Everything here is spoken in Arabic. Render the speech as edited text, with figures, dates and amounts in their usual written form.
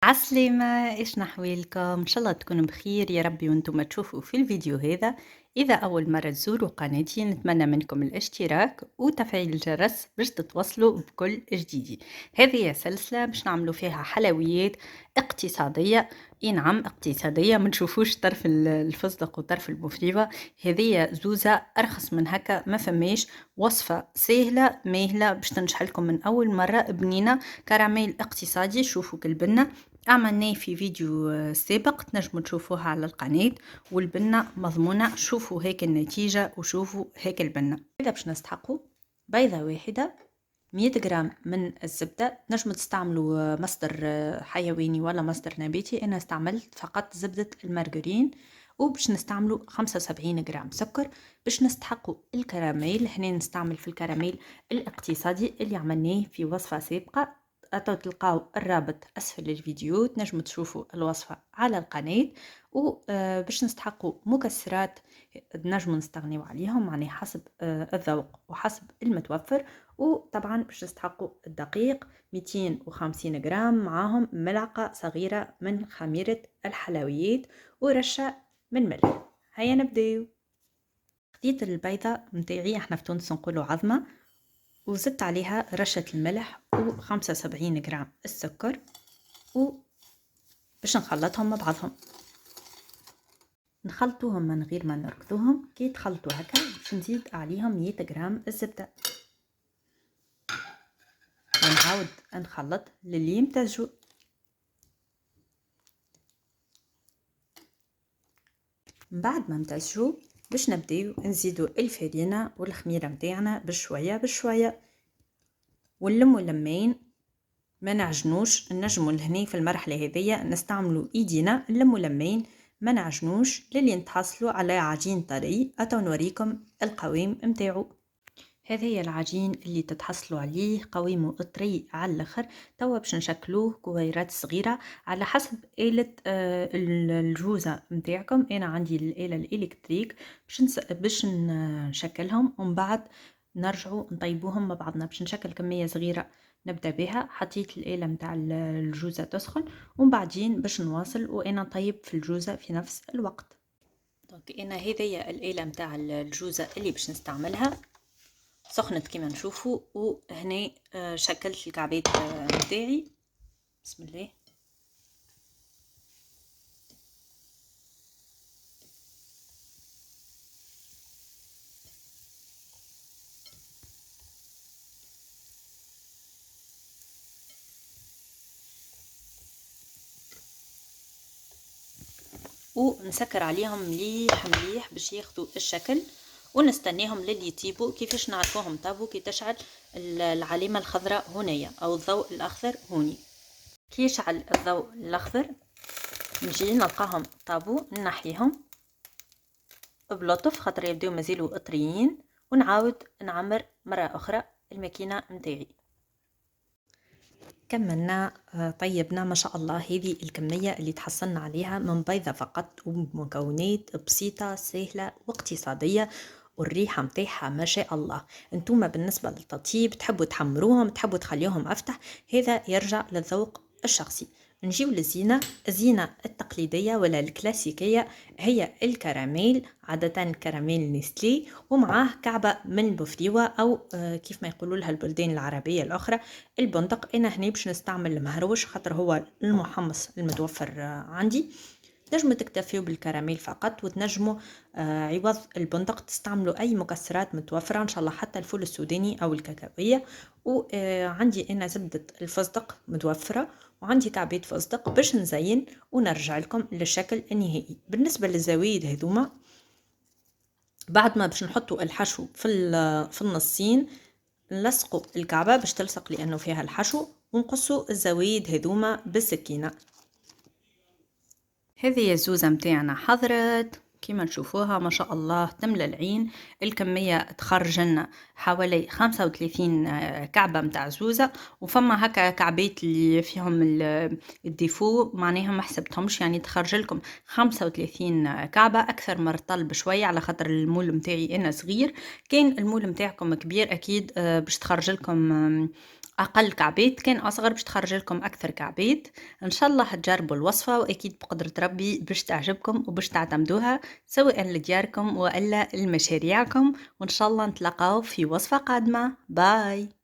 عسلامة، إيش نحوالكم؟ إن شاء الله تكونوا بخير يا ربي وانتم تشوفوا في الفيديو هذا. إذا أول مرة تزوروا قناتي نتمنى منكم الاشتراك وتفعيل الجرس باش تتوصلوا بكل جديد. هذه سلسلة باش نعملوا فيها حلويات اقتصادية. إي نعم اقتصادية، ما نشوفوش طرف الفستق وطرف البوفريفة. هذه زوزة أرخص من هكا ما فماش. وصفة سهلة ماهلة باش تنجح لكم من أول مرة، بنينة كراميل اقتصادي. شوفوا كالبنة عملناه في فيديو سابق تنجموا تشوفوها على القناة، والبنة مضمونة. شوفوا هيك النتيجة وشوفوا هيك البنة. إذا باش نستحقوا بيضة واحدة، 100 جرام من الزبدة. نجموا تستعملوا مصدر حيواني ولا مصدر نباتي، أنا استعملت فقط زبدة المارجرين. وباش نستعملوا 75 جرام سكر. باش نستحقوا الكراميل، هنا نستعمل في الكراميل الاقتصادي اللي عملناه في وصفة سابقة. تلقاو الرابط أسفل الفيديو، تنجموا تشوفوا الوصفة على القناة. وباش نستحقوا مكسرات نجموا نستغنيو عليهم، يعني حسب الذوق وحسب المتوفر. وطبعا باش نستحقوا الدقيق 250 جرام، معاهم ملعقة صغيرة من خميرة الحلويات ورشة من ملح. هيا نبداو. خديت البيضة متاعي، احنا في تونس نقولوا عظمة، وزدت عليها رشة الملح و75 جرام السكر، وباش نخلطهم مع بعضهم. نخلطوهم من غير ما نركضوهم. كي تخلطوا هكا باش نزيد عليهم 100 جرام الزبدة، ونعاود نخلط للي يمتزجوا. من بعد ما امتزجوا باش نبداو نزيدو الفرينة والخميرة متاعنا بشوية بشوية، ونلمو لمين، ما نعجنوش. نجمو لهنا في المرحلة هذيا نستعملو ايدينا نلمو لمين، ما نعجنوش للي نتحصلوا على عجين طري. اتو نوريكم القوام متاعو. هذا هي العجين اللي تتحصلوا عليه، قوامه طري على الاخر. توا باش نشكلوه كويرات صغيره على حسب آلة الجوزة متاعكم. انا عندي الآلة الالكتريك باش نشكلهم، ومن بعد نرجعوا نطيبوهم مع بعضنا. باش نشكل كميه صغيره نبدا بها. حطيت الآلة متاع الجوزة تسخن، ومن بعدين باش نواصل وانا نطيب في الجوزة في نفس الوقت. دونك انا هذه هي الآلة متاع الجوزة اللي باش نستعملها. سخنت كما نشوفوا، وهنا شكلت الكعبات متاعي. بسم الله. ونسكر عليهم مليح مليح باش ياخدوا الشكل، ونستناهم للي يطيبوا. كيفاش نعرفوهم طابوا؟ كي تشعل العلامة الخضراء هنايا او الضوء الاخضر هوني. كي يشعل الضوء الاخضر نجي نلقاهم طابوا، نحيهم بلطف خاطر يبداو مازالوا طريين، ونعاود نعمر مرة اخرى الماكينة متاعي. كملنا طيبنا ما شاء الله. هذه الكمية اللي تحصلنا عليها من بيضة فقط، ومكونات بسيطة سهلة واقتصادية، والريحة متاعها ما شاء الله. انتوما بالنسبة للتطيب تحبوا تحمروهم، تحبوا تخليهم افتح، هذا يرجع للذوق الشخصي. نجيو للزينة. الزينة التقليدية ولا الكلاسيكية هي الكراميل، عادة كراميل نيستلي، ومعاه كعبة من بوفريوة أو كيف ما يقولوا لها البلدان العربية الأخرى البندق. أنا هنا باش نستعمل المهروش خاطر هو المحمص المتوفر عندي. تنجموا تكتفيوا بالكراميل فقط، وتنجموا عوض البندق تستعملوا أي مكسرات متوفرة إن شاء الله، حتى الفول السوداني أو الكاكاوية. وعندي أنا زبدة الفستق متوفرة، وعندي كعبات فستق باش نزين ونرجع لكم للشكل النهائي. بالنسبة للزوايد هذوما بعد ما باش نحطوا الحشو في النصين، نلصقوا الكعبة باش تلصق لأنه فيها الحشو، ونقصوا الزوايد هذوما بالسكينة. هذه الزوزة متاعنا حضرت كما تشوفوها ما شاء الله تملى العين. الكمية تخرج لنا حوالي 35 كعبة متاع زوزة. وفما هكا كعبات اللي فيهم الديفو معناها ما حسبتهمش، يعني تخرج لكم 35 كعبة، أكثر من الطلب شوية على خاطر المول متاعي أنا صغير. كان المول متاعكم كبير أكيد باش تخرج لكم أقل كعبيت، كان أصغر باش تخرج لكم أكثر كعبيت. إن شاء الله تجربوا الوصفة، وأكيد بقدرة ربي باش تعجبكم وباش تعتمدوها سواء لدياركم وإلا لمشاريعكم. وإن شاء الله نتلاقاو في وصفة قادمة. باي.